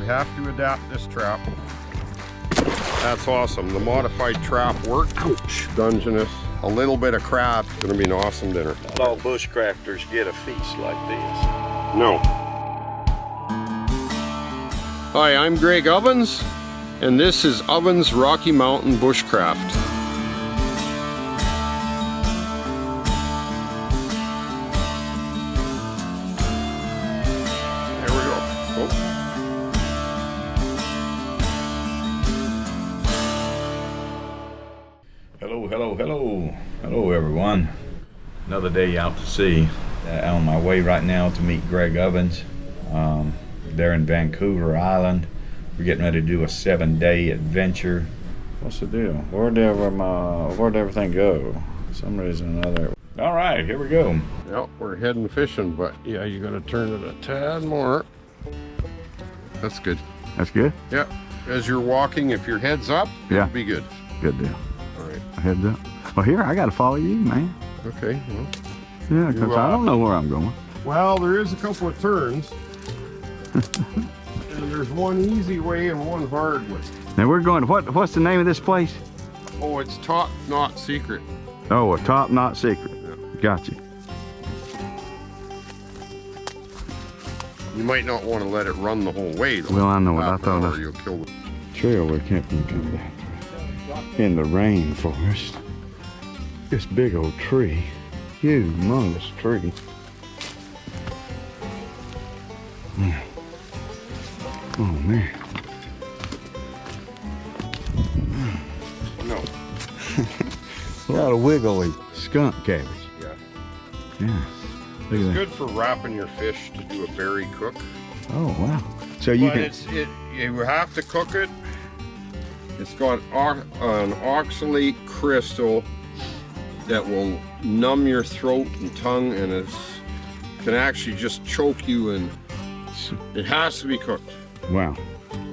we have to adapt this trap. That's awesome. The modified trap worked. Ouch. Dungeness. A little bit of crab. It's gonna be an awesome dinner. Not all bushcrafters get a feast like this. No. Hi, I'm Greg Ovens, and this is Ovens Rocky Mountain Bushcraft. There we go. Oh. Hello everyone. Another day out to sea. On my way right now to meet Greg Ovens. They're in Vancouver Island. We're getting ready to do a 7-day adventure. What's the deal? Where'd everything go? For some reason or another. All right, here we go. Yep, we're heading fishing, but yeah, you gotta turn it a tad more. That's good. That's good? Yeah. As you're walking, if your head's up, yeah, it'll be good. Good deal. All right. Heads up. Well, here, I gotta follow you, man. Okay. Well, yeah, because I don't know where I'm going. Well, there is a couple of turns. And there's one easy way and one hard way. Now we're going to, what's the name of this place? Oh, it's Top Not Secret. Oh, a Top Not Secret. Yeah. Gotcha. You might not want to let it run the whole way, though. Well, I know what I thought. Or you'll kill the trail we kept on coming back in the rainforest. This big old tree, humongous tree. Oh man. No. A lot of wiggly skunk cabbage. Yeah. Yeah. It's good for wrapping your fish to do a berry cook. Oh wow. So you can. You have to cook it. It's got an oxalate crystal that will numb your throat and tongue, and it can actually just choke you, and it has to be cooked. Wow.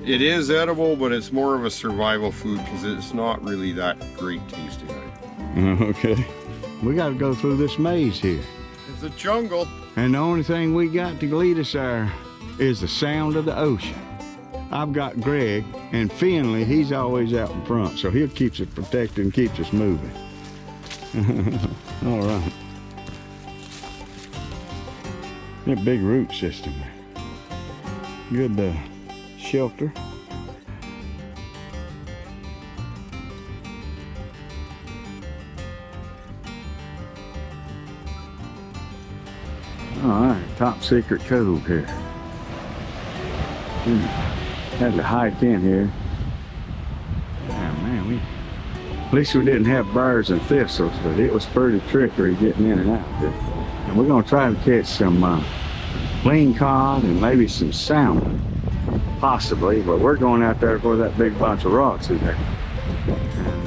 It is edible, but it's more of a survival food because it's not really that great tasting. Okay. We got to go through this maze here. It's a jungle. And the only thing we got to lead us there is the sound of the ocean. I've got Greg, and Finley, he's always out in front, so he'll keep us protected and keeps us moving. All right. That big root system there. Good shelter. All right, Top Secret Cove here. Had to hike in here. Yeah, man, at least we didn't have burrs and thistles, but it was pretty trickery getting in and out there. And we're gonna try to catch some lean cod and maybe some salmon, possibly, but we're going out there where that big bunch of rocks is there.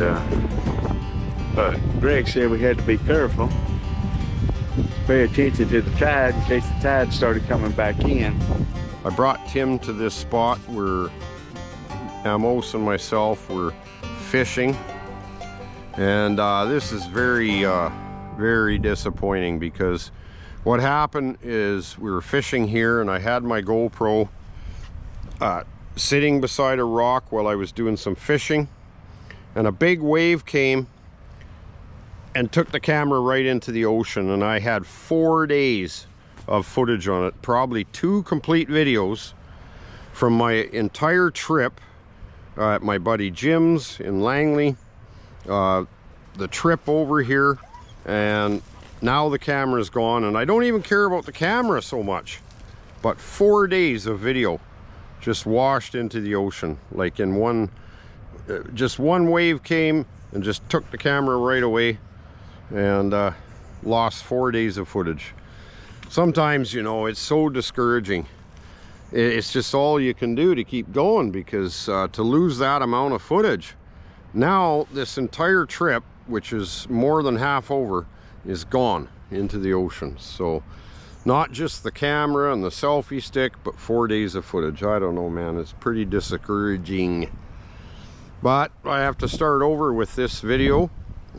And but Greg said we had to be careful, pay attention to the tide in case the tide started coming back in. I brought Tim to this spot where Amos and myself were fishing, and this is very very disappointing because what happened is we were fishing here, and I had my GoPro sitting beside a rock while I was doing some fishing, and a big wave came and took the camera right into the ocean, and I had 4 days of footage on it, probably 2 complete videos from my entire trip at my buddy Jim's in Langley, the trip over here, and now the camera's gone, and I don't even care about the camera so much, but 4 days of video just washed into the ocean, like in one, just one wave came and just took the camera right away, and lost 4 days of footage. Sometimes, you know, it's so discouraging. It's just all you can do to keep going, because to lose that amount of footage, now this entire trip, which is more than half over, is gone into the ocean. So not just the camera and the selfie stick, but 4 days of footage. I don't know, man, it's pretty discouraging. But I have to start over with this video.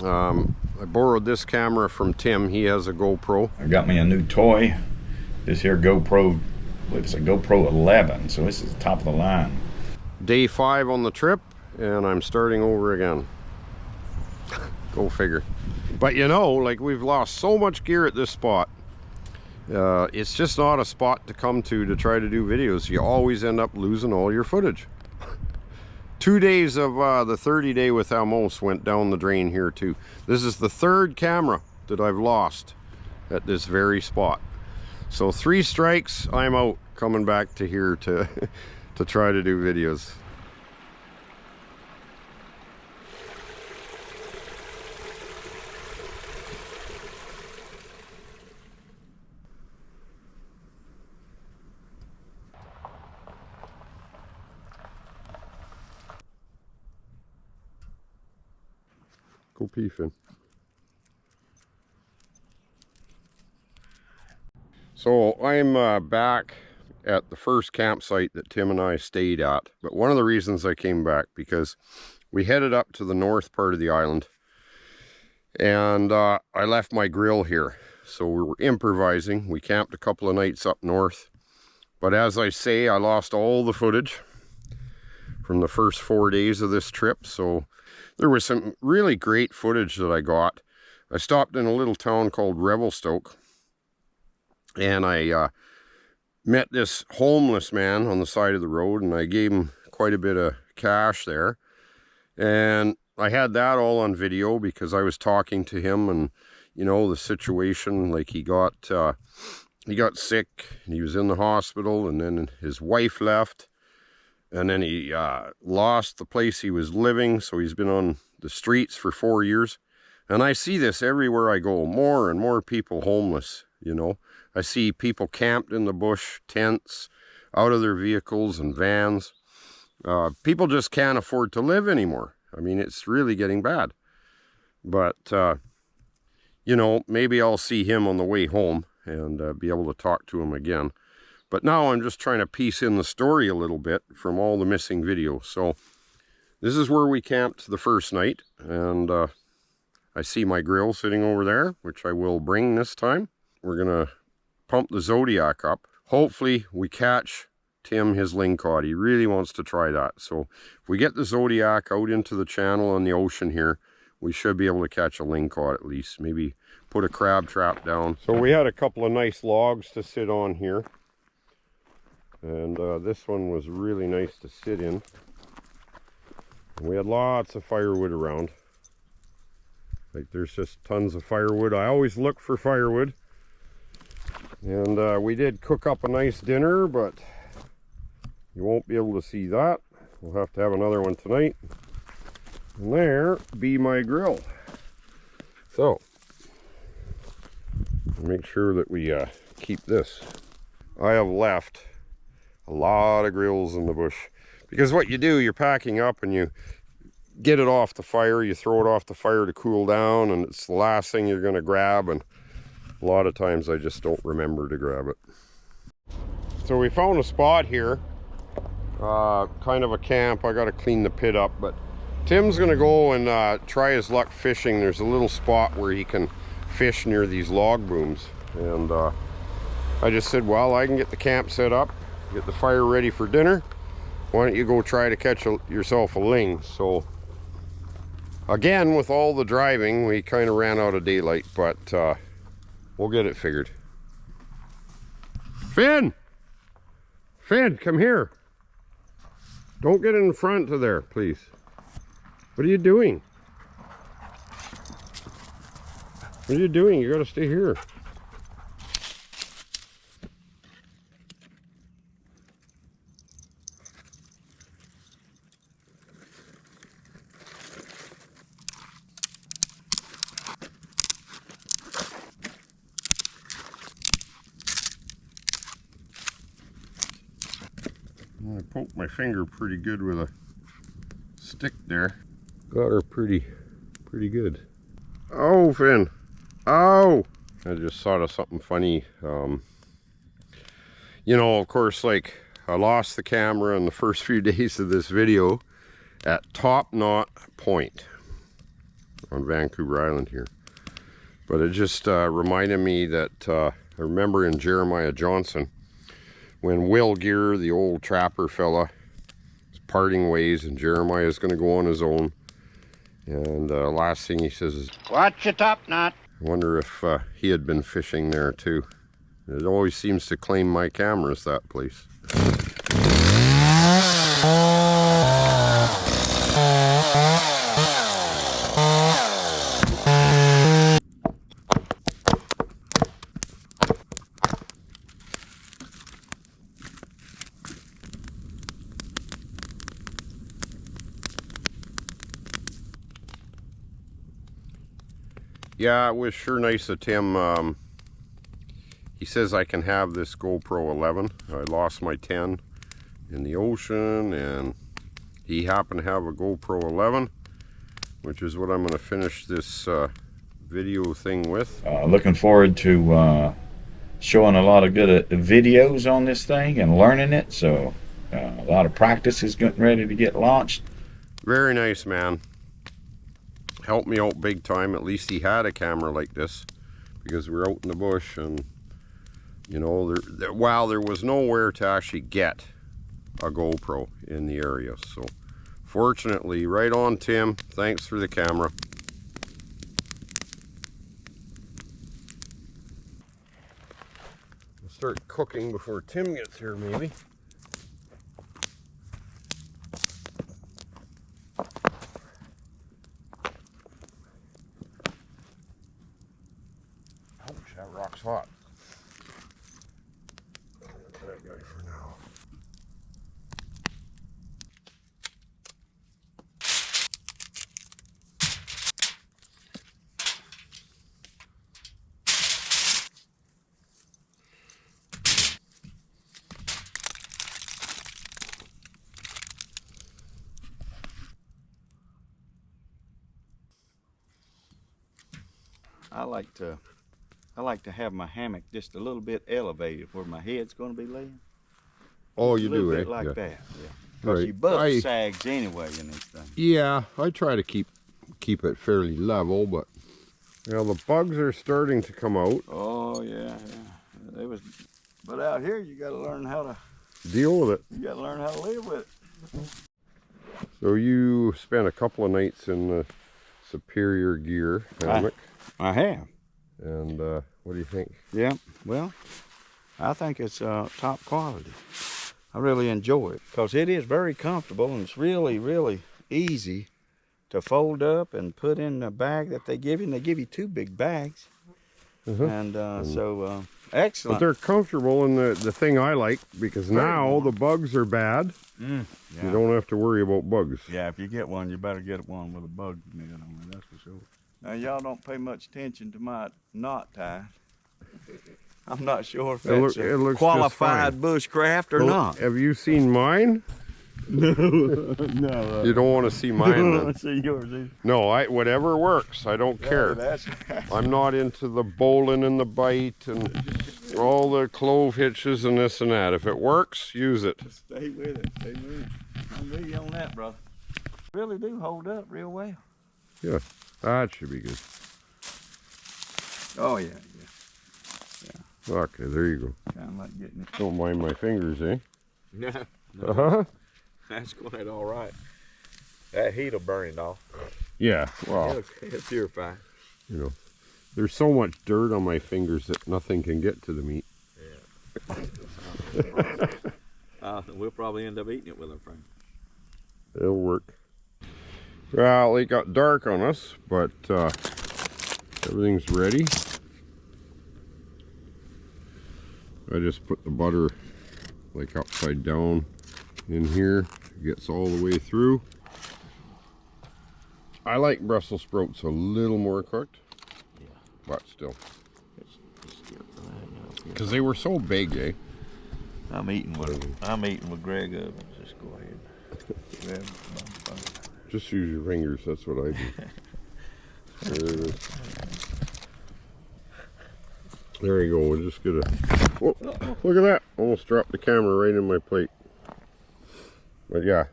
I borrowed this camera from Tim. He has a GoPro. I got me a new toy. This here GoPro believe it's a GoPro 11, so this is top of the line. Day 5 on the trip, and I'm starting over again. Go figure. But you know, like, we've lost so much gear at this spot. It's just not a spot to come to try to do videos. You always end up losing all your footage. 2 days of the 30-day with Hammock went down the drain here too. This is the 3rd camera that I've lost at this very spot. So 3 strikes, I'm out, coming back to here to to try to do videos. Go pee, Finn. So I'm back at the first campsite that Tim and I stayed at. But one of the reasons I came back, because we headed up to the north part of the island, and I left my grill here. So we were improvising. We camped a couple of nights up north. But as I say, I lost all the footage from the first 4 days of this trip. So there was some really great footage that I got. I stopped in a little town called Revelstoke, and I met this homeless man on the side of the road, and I gave him quite a bit of cash there. And I had that all on video because I was talking to him, and you know, the situation, like he got sick, and he was in the hospital, and then his wife left, and then he lost the place he was living, so he's been on the streets for 4 years. And I see this everywhere I go, more and more people homeless, you know. I see people camped in the bush, tents, out of their vehicles and vans. People just can't afford to live anymore. I mean, it's really getting bad. But, you know, maybe I'll see him on the way home and be able to talk to him again. But now I'm just trying to piece in the story a little bit from all the missing video. So this is where we camped the first night. And I see my grill sitting over there, which I will bring this time. We're going to pump the Zodiac up. Hopefully we catch Tim his lingcod. He really wants to try that. So if we get the Zodiac out into the channel and the ocean here, we should be able to catch a lingcod at least. Maybe put a crab trap down. So we had a couple of nice logs to sit on here. And this one was really nice to sit in. And we had lots of firewood around. Like, there's just tons of firewood. I always look for firewood. And we did cook up a nice dinner, but you won't be able to see that. We'll have to have another one tonight. And there be my grill. So, make sure that we keep this. I have left a lot of grills in the bush, because what you do, you're packing up and you get it off the fire, you throw it off the fire to cool down, and it's the last thing you're going to grab, and a lot of times I just don't remember to grab it. So we found a spot here, kind of a camp. I got to clean the pit up, but Tim's going to go and try his luck fishing. There's a little spot where he can fish near these log booms, and I just said, well, I can get the camp set up, get the fire ready for dinner. Why don't you go try to catch yourself a ling? So again, with all the driving, we kind of ran out of daylight, but we'll get it figured. Finn! Finn, come here. Don't get in front of there, please. What are you doing? What are you doing? You gotta stay here. I poked my finger pretty good with a stick there. Got her pretty good. Oh, Finn. Oh! I just thought of something funny. You know, of course, like, I lost the camera in the first few days of this video at Top Knot Point on Vancouver Island here. But it just reminded me that I remember in Jeremiah Johnson, when Will Gear, the old trapper fella, is parting ways, and Jeremiah's going to go on his own. And last thing he says is, "Watch your top knot." I wonder if he had been fishing there too. It always seems to claim my cameras, that place. Yeah, it was sure nice of Tim. He says I can have this GoPro 11. I lost my 10 in the ocean, and he happened to have a GoPro 11, which is what I'm going to finish this video thing with. Looking forward to showing a lot of good videos on this thing and learning it. So a lot of practice is getting ready to get launched. Very nice, man. Helped me out big time. At least he had a camera like this, because we're out in the bush, and you know, there was nowhere to actually get a GoPro in the area. So fortunately, right on, Tim. Thanks for the camera. We'll start cooking before Tim gets here, maybe. Ouch, that rock's hot. That guy for now. I like to have my hammock just a little bit elevated where my head's going to be laying. Oh, Just you a little do, bit eh? like Yeah. that, yeah. Because Right. your butt sags anyway in this thing. Yeah, I try to keep it fairly level, but you know, the bugs are starting to come out. Oh yeah, yeah. But out here you got to learn how to. Deal with it. You got to learn how to live with it. So you spent a couple of nights in the Superior Gear hammock, I have. and what do you think? Yeah. Well, I think it's top quality. I really enjoy it because it is very comfortable, and it's really, really easy to fold up and put in the bag that they give you. And they give you 2 big bags, and so excellent. But they're comfortable, and the thing I like, because now the bugs are bad. Yeah. You don't have to worry about bugs. Yeah, if you get one, you better get one with a bug net on it, that's for sure. Now, y'all don't pay much attention to my knot tie. I'm not sure if that's it looks qualified just bushcraft or Well, not. Have you seen mine? No. You don't want to see mine then. Let's see yours either. No, whatever works. I don't care. That's I'm not into the bowling and the bite and all the clove hitches and this and that. If it works, use it. Stay with it. Stay with it. I'm with you on that, brother. Really do hold up real well. Yeah, that should be good. Oh yeah, Okay, there you go. kind of like getting it. Don't mind my fingers, eh? No, Uh-huh. that's going all right. That heat'll burn it off. Yeah, well, It'll purify. you know, there's so much dirt on my fingers that nothing can get to the meat. We'll probably end up eating it with our friend. It'll work. Well, it got dark on us, but everything's ready. I just put the butter like upside down in here. It gets all the way through. I like Brussels sprouts a little more cooked, but still. Because they were so big, eh? I'm eating with Greg Ovens. Just go ahead. Grab my phone. Just use your fingers, that's what I do. There it is. There you go, we'll just get a... Oh, look at that! Almost dropped the camera right in my plate. But yeah,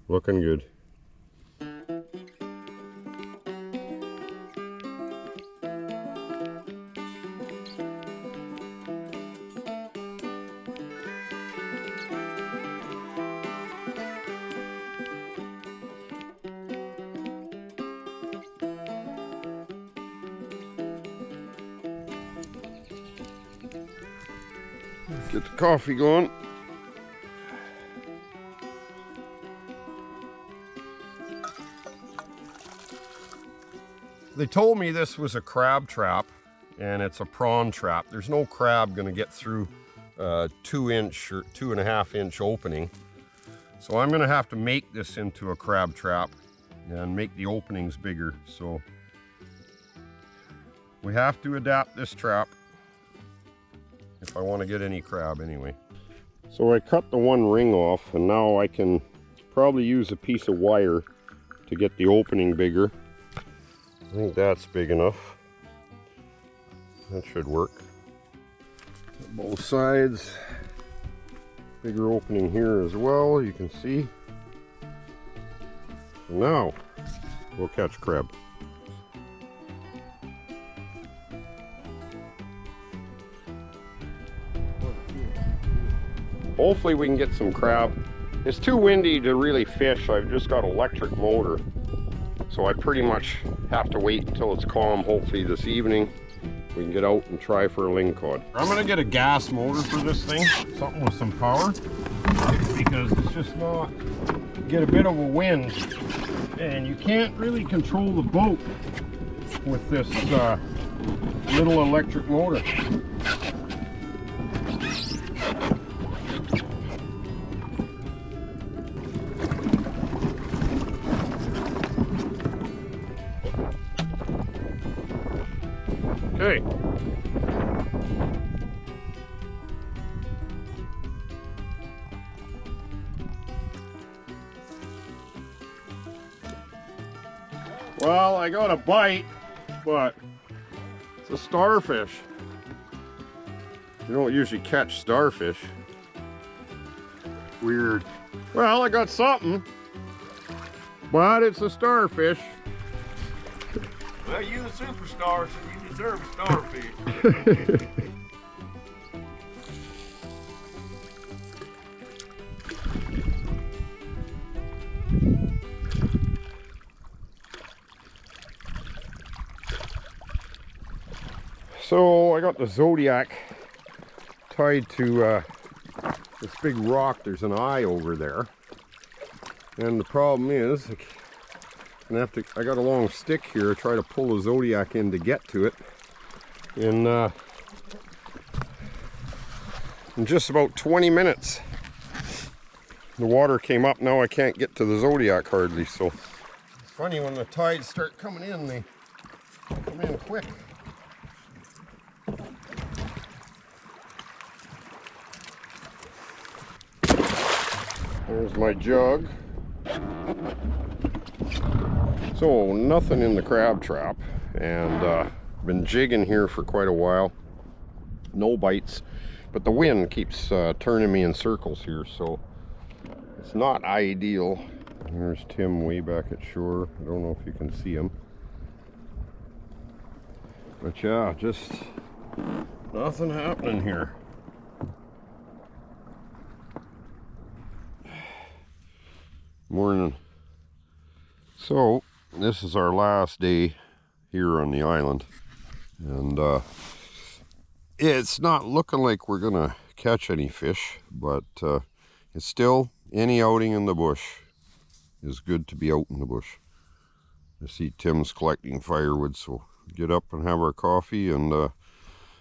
looking good. Get the coffee going. They told me this was a crab trap, and it's a prawn trap. There's no crab gonna get through a 2-inch or 2.5-inch opening. So I'm gonna have to make this into a crab trap and make the openings bigger. So we have to adapt this trap if I want to get any crab anyway. So I cut the one ring off, and now I can probably use a piece of wire to get the opening bigger. I think that's big enough. That should work. Both sides. Bigger opening here as well, you can see. Now we'll catch crab. Hopefully we can get some crab. It's too windy to really fish. I've just got an electric motor, so I pretty much have to wait until it's calm. Hopefully this evening we can get out and try for a lingcod. I'm gonna get a gas motor for this thing, something with some power, because it's just not, get a bit of a wind, and you can't really control the boat with this little electric motor. Okay. Well, I got a bite, but it's a starfish. You don't usually catch starfish. Weird. Well, I got something, but it's a starfish. Well, you're a superstar, so you deserve a starfish. So I got the Zodiac tied to this big rock. There's an eye over there, and the problem is I got a long stick here, try to pull the Zodiac in to get to it. In just about 20 minutes, the water came up. Now I can't get to the Zodiac hardly. So it's funny, when the tides start coming in, they come in quick. There's my jug. So nothing in the crab trap, and been jigging here for quite a while. No bites, but the wind keeps turning me in circles here, so it's not ideal. There's Tim way back at shore. I don't know if you can see him, but yeah, just nothing happening here. Morning. So this is our last day here on the island, and it's not looking like we're gonna catch any fish, but it's still, any outing in the bush is good to be out in the bush. I see Tim's collecting firewood, so get up and have our coffee and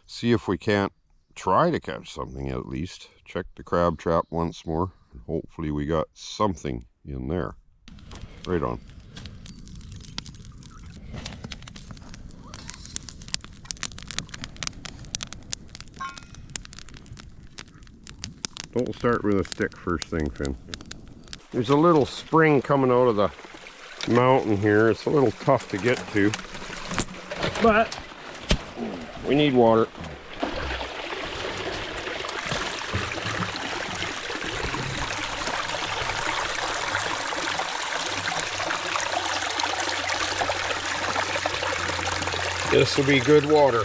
see if we can't try to catch something at least. Check the crab trap once more. Hopefully we got something in there. Right on. Don't start with a stick first thing, Finn. There's a little spring coming out of the mountain here. It's a little tough to get to, but we need water. This will be good water.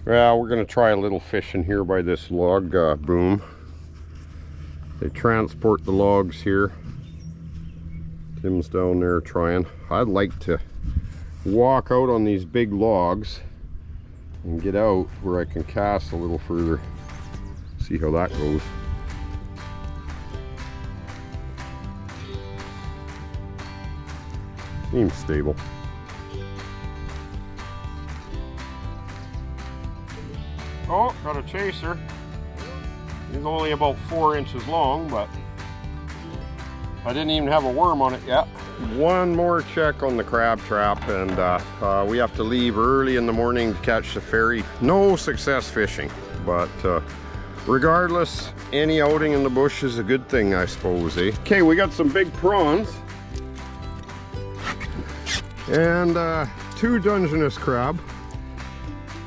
Well, we're going to try a little fishing here by this log boom. They transport the logs here. Tim's down there trying. I'd like to walk out on these big logs and get out where I can cast a little further. See See how that goes. Seems stable. Oh, got a chaser. He's only about 4 inches long, but I didn't even have a worm on it yet. One more check on the crab trap, and we have to leave early in the morning to catch the ferry. No success fishing, but regardless, any outing in the bush is a good thing, I suppose, eh? Okay, we got some big prawns and 2 Dungeness crab.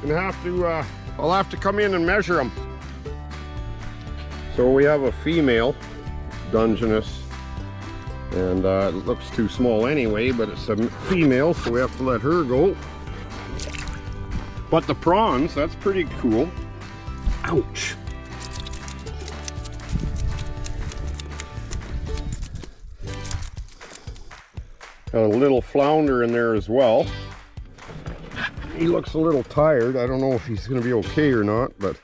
I'll have to come in and measure them. So we have a female Dungeness, and it looks too small anyway, but it's a female, so we have to let her go. But the prawns, that's pretty cool. Ouch. Got a little flounder in there as well. He looks a little tired. I don't know if he's going to be okay or not, but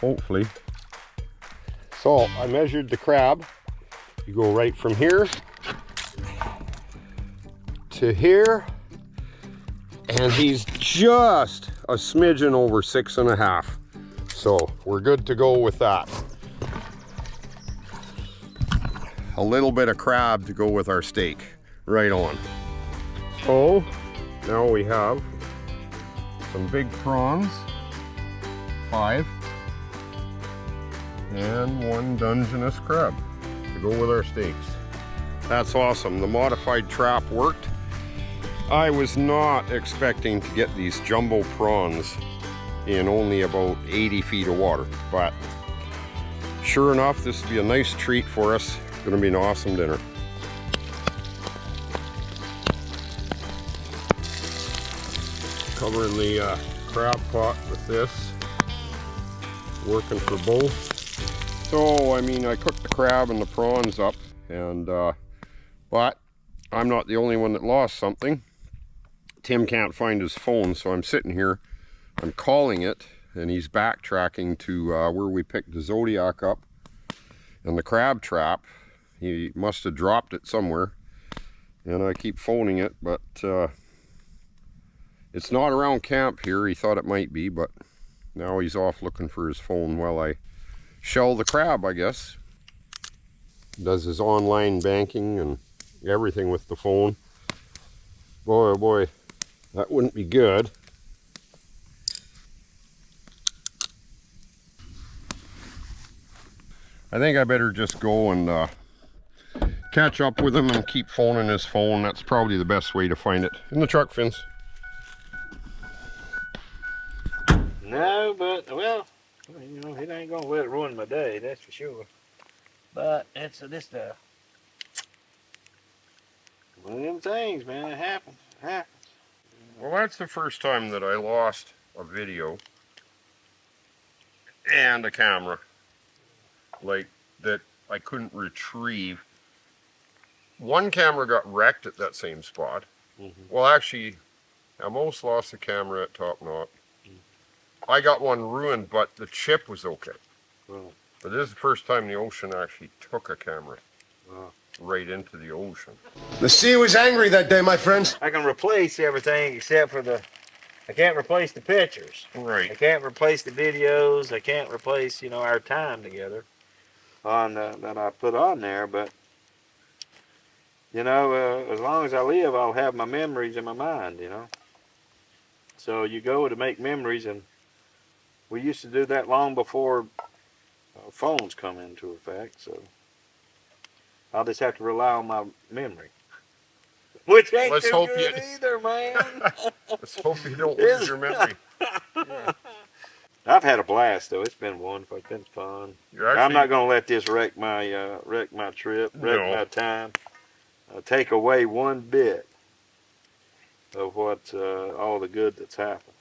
hopefully. So I measured the crab. You go right from here to here, and he's just a smidgen over 6.5. So we're good to go with that. A little bit of crab to go with our steak. Right on. So now we have some big prawns, 5, and 1 Dungeness crab to go with our steaks. That's awesome. The modified trap worked. I was not expecting to get these jumbo prawns in only about 80 feet of water, but sure enough, this will be a nice treat for us. It's going to be an awesome dinner. Covering the crab pot with this, working for both. So I mean, I cooked the crab and the prawns up, and but I'm not the only one that lost something. Tim can't find his phone, so I'm sitting here, I'm calling it, and he's backtracking to where we picked the Zodiac up and the crab trap. He must have dropped it somewhere, and I keep phoning it, but it's not around camp here. He thought it might be, but now he's off looking for his phone while I shell the crab, I guess. Does his online banking and everything with the phone. Boy, oh boy, that wouldn't be good. I think I better just go and catch up with him and keep phoning his phone. That's probably the best way to find it. In the truck, Vince. No, but, well, you know, it ain't gonna let it ruin my day, that's for sure. But it's just one of them things, man. It happens. It happens. Well, that's the first time that I lost a video and a camera, like, that I couldn't retrieve. One camera got wrecked at that same spot. Well, actually, I almost lost the camera at Top Knot. I got one ruined, but the chip was okay. Wow. But this is the first time the ocean actually took a camera Wow. right into the ocean. The sea was angry that day, my friends. I can replace everything except for I can't replace the pictures. Right. I can't replace the videos. I can't replace, you know, our time together on that I put on there. But, you know, as long as I live, I'll have my memories in my mind, you know. So you go to make memories, and we used to do that long before phones come into effect, so I'll just have to rely on my memory. Which ain't Let's too hope good either, man. Let's hope you don't lose your memory. Yeah. I've had a blast, though. It's been wonderful. It's been fun. I'm not going to let this wreck my trip, wreck my time. Take away one bit of what all the good that's happened.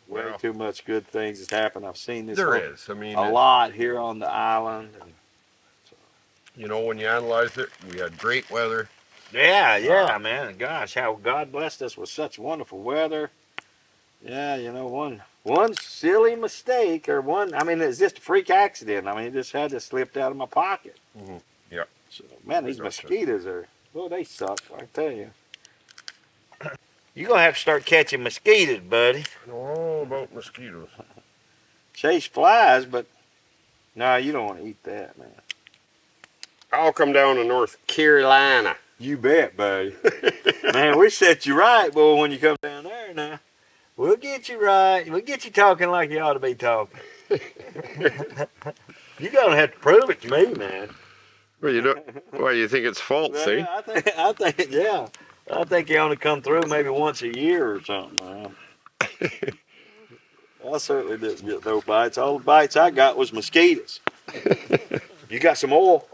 Way too much good things has happened. I've seen this. There is. I mean, a lot here on the island. And so. You know, when you analyze it, we had great weather. Yeah, man. Gosh, how God blessed us with such wonderful weather. Yeah, you know, one silly mistake or one, I mean, it's just a freak accident. I mean, it just had to slipped out of my pocket. Mm-hmm. Yeah. So, man, these Gotcha. mosquitoes are, well, they suck, I tell you. You're going to have to start catching mosquitoes, buddy. All about mosquitoes. Chase flies, but no, you don't want to eat that, man. I'll come down to North Carolina. You bet, buddy. Man, we set you right, boy, when you come down there now. We'll get you right. We'll get you talking like you ought to be talking. You're going to have to prove it to me, man. Well, you don't. Why, you think it's false, eh? I think, yeah. I think you only come through maybe once a year or something, man. I certainly didn't get no bites. All the bites I got was mosquitoes. You got some oil?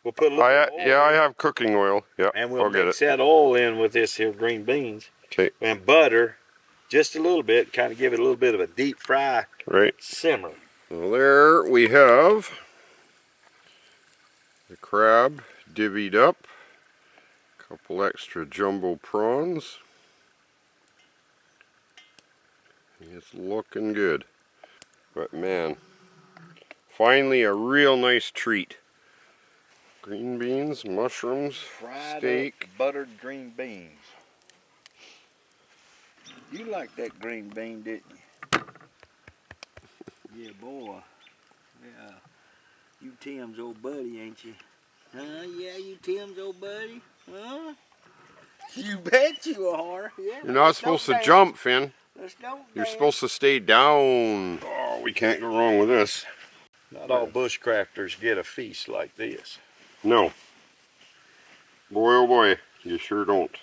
We'll put a little oil Yeah, I have cooking oil. Yeah, and we'll get mix it. that oil in with this here green beans. Okay. And butter, just a little bit, kind of give it a little bit of a deep fry Right. simmer. Well, there we have the crab divvied up. Couple extra jumbo prawns. It's looking good. But man, finally a real nice treat. Green beans, mushrooms, Fried steak. up buttered green beans. You liked that green bean, didn't you? Yeah, boy. Yeah. You Tim's old buddy, ain't you? Huh? Yeah, you Tim's old buddy? Huh? You bet you are. Yeah. You're not supposed to jump, Finn. You're Dance. supposed to stay down. Oh, we can't go wrong with this. Not all bushcrafters get a feast like this. No. Boy, oh boy, you sure don't.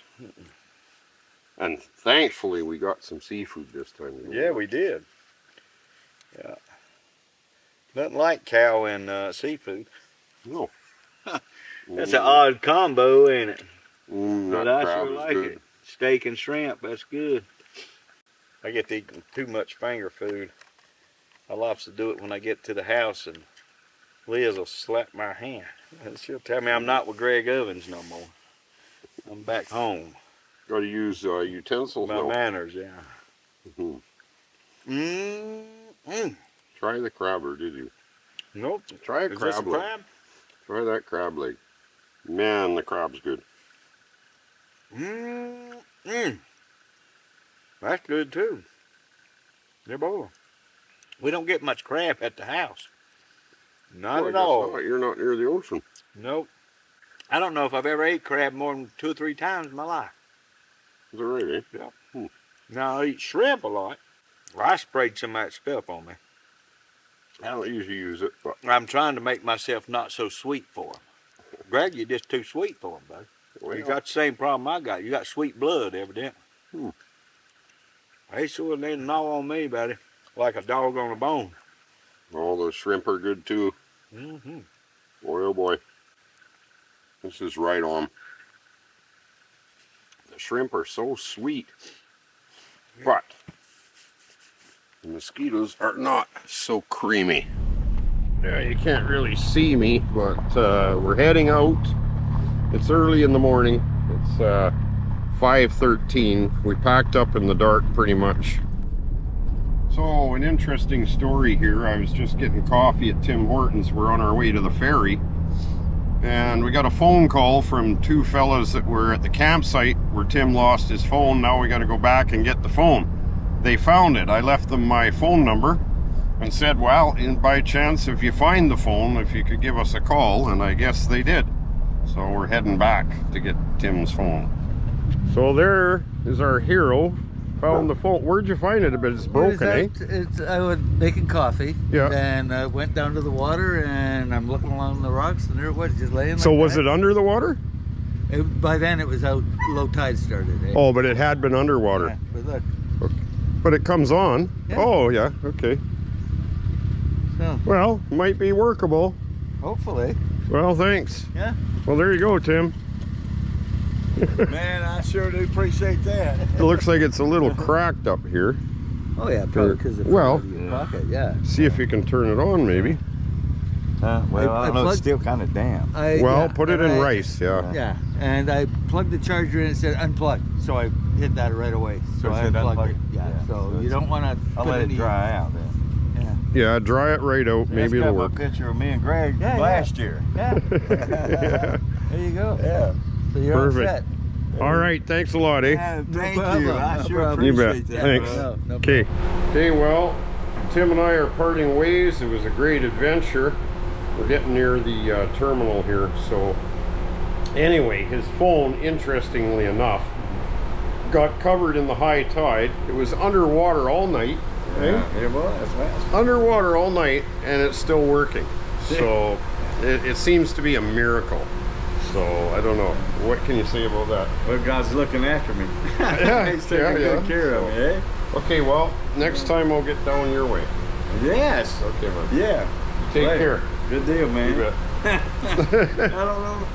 And thankfully we got some seafood this time. Yeah, we did. Yeah. Nothing like cow and seafood. No. That's an odd combo, ain't it? That But I crab sure is like good. it. Steak and shrimp, that's good. I get to eating too much finger food. I loves to do it when I get to the house, and Liz will slap my hand. And she'll tell me I'm not with Greg Ovens no more. I'm back home. Got to use utensils. My No. manners, yeah. Mm-hmm. Try the crab, or did you? Nope. Try a Is this a crab leg. crab? Try that crab leg. Man, the crab's good. That's good too. Yeah, boy. We don't get much crab at the house. Not Oh, I at guess all. not. You're not near the ocean. Nope. I don't know if I've ever ate crab more than 2 or 3 times in my life. Is that right, eh? Yeah. Now I eat shrimp a lot. Well, I sprayed some of that stuff on me. I don't usually use it, but I'm trying to make myself not so sweet for him. Greg, you're just too sweet for him, buddy. well, You got the same problem I got. You got sweet blood, evidently. They sure didn't gnaw on me, buddy, like a dog on a bone. all those shrimp are good too. Mm-hmm. Boy, oh boy. This is right on. The shrimp are so sweet, but the mosquitoes are not so creamy. Yeah, you can't really see me, but we're heading out. It's early in the morning. It's 5:13. We packed up in the dark pretty much. So, an interesting story here. I was just getting coffee at Tim Hortons. We're on our way to the ferry. And we got a phone call from 2 fellas that were at the campsite where Tim lost his phone. Now we got to go back and get the phone. They found it. I left them my phone number and said, well, by chance, if you find the phone, if you could give us a call. And I guess they did. So we're heading back to get Tim's phone. So there is our hero. Found the phone. Where'd you find it? But it's broken, eh? I was making coffee. Yeah. And I went down to the water, and I'm looking along the rocks, and there it was, just laying. So like was that. it under the water? By then it was out. Low tide started. Eh? Oh, but it had been underwater. Yeah, but look. But it comes on. Yeah. Oh, yeah. Okay. So Well, might be workable. hopefully. Well, thanks. Yeah. Well, there you go, Tim. Man, I sure do appreciate that. It looks like it's a little cracked up here. Oh yeah, probably because of Well, your pocket. Yeah. See if you can turn it on, maybe. Well, I don't know, it's plugged- still kind of damp. Well, put it and in I- rice, yeah. Yeah, and I plugged the charger in and it said unplug, so I hit that right away. So So it I said unplugged unplug? it. Yeah. Yeah. So you don't want to. I'll let it dry out then. Yeah, dry it right out. Maybe it'll work. A picture of me and Greg last year. Yeah. Yeah. There you go. Yeah. So you're Perfect. all set. All right, thanks a lot, eh? Thank problem, you. I no sure problem. You bet. appreciate that. Thanks. bro. No Okay. Okay, well, Tim and I are parting ways. It was a great adventure. We're getting near the terminal here. So anyway, his phone, interestingly enough, got covered in the high tide. It was underwater all night. Yeah, it was. That's Underwater all night, and it's still working. So it seems to be a miracle. So I don't know. What can you say about that? Well, God's looking after me. Yeah, He's taking good care of me, eh? Okay, well, next time I'll get down your way. Yes. Okay, man. Yeah. Take Later. care. Good deal, man. You bet. I don't know.